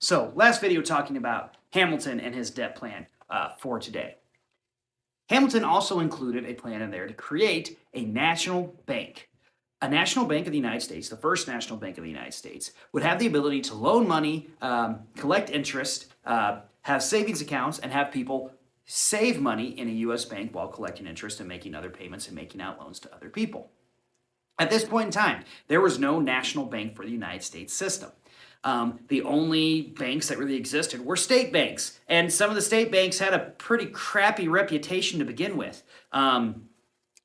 So, last video talking about Hamilton and his debt plan for today. Hamilton also included a plan in there to create a national bank. A national bank of the United States, the first national bank of the United States, would have the ability to loan money, collect interest, have savings accounts, and have people save money in a U.S. bank while collecting interest and making other payments and making out loans to other people. At this point in time, there was no national bank for the United States system. The only banks that really existed were state banks, and some of the state banks had a pretty crappy reputation to begin with. A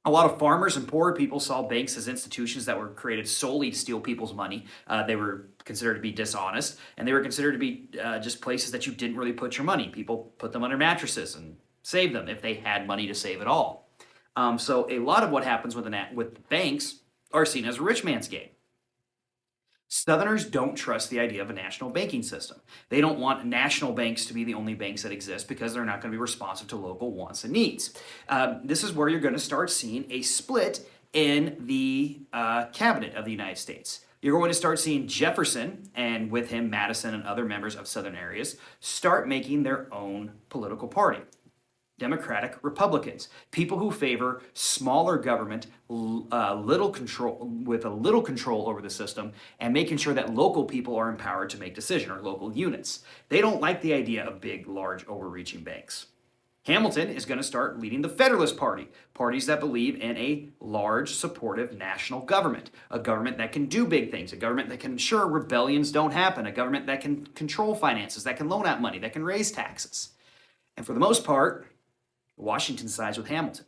lot of farmers and poorer people saw banks as institutions that were created solely to steal people's money. They were considered to be dishonest, and they were considered to be just places that you didn't really put your money. People put them under mattresses and saved them if they had money to save at all. So a lot of what happens with banks are seen as a rich man's game. Southerners don't trust the idea of a national banking system. They don't want national banks to be the only banks that exist because they're not going to be responsive to local wants and needs. This is where you're going to start seeing a split in the cabinet of the United States. You're going to start seeing Jefferson, and with him Madison and other members of Southern areas, start making their own political party. Democratic Republicans, people who favor smaller government, little control over the system, and making sure that local people are empowered to make decisions, or local units. They don't like the idea of big, large, overreaching banks. Hamilton is going to start leading the Federalist Party, parties that believe in a large, supportive national government, a government that can do big things, a government that can ensure rebellions don't happen, a government that can control finances, that can loan out money, that can raise taxes. And for the most part, Washington sides with Hamilton.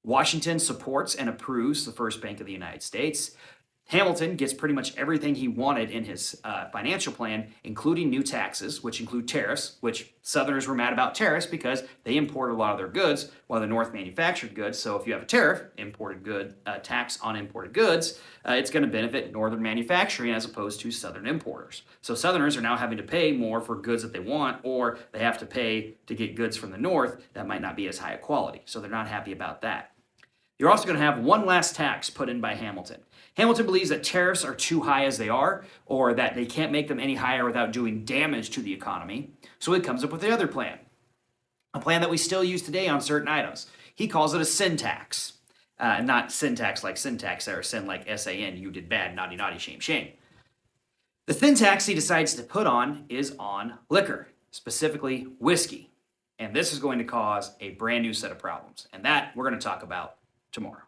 Washington supports and approves the first bank of the United States. Hamilton gets pretty much everything he wanted in his financial plan, including new taxes, which include tariffs, which Southerners were mad about tariffs because they imported a lot of their goods while the North manufactured goods. So if you have a tariff, tax on imported goods, it's going to benefit Northern manufacturing as opposed to Southern importers. So Southerners are now having to pay more for goods that they want, or they have to pay to get goods from the North that might not be as high a quality. So they're not happy about that. You're also going to have one last tax put in by Hamilton. Hamilton believes that tariffs are too high as they are, or that they can't make them any higher without doing damage to the economy. So he comes up with the other plan, a plan that we still use today on certain items. He calls it a sin tax. Not syntax like syntax or sin like S-A-N, you did bad, naughty, naughty, shame, shame. The sin tax he decides to put on is on liquor, specifically whiskey. And this is going to cause a brand new set of problems. And that we're going to talk about tomorrow.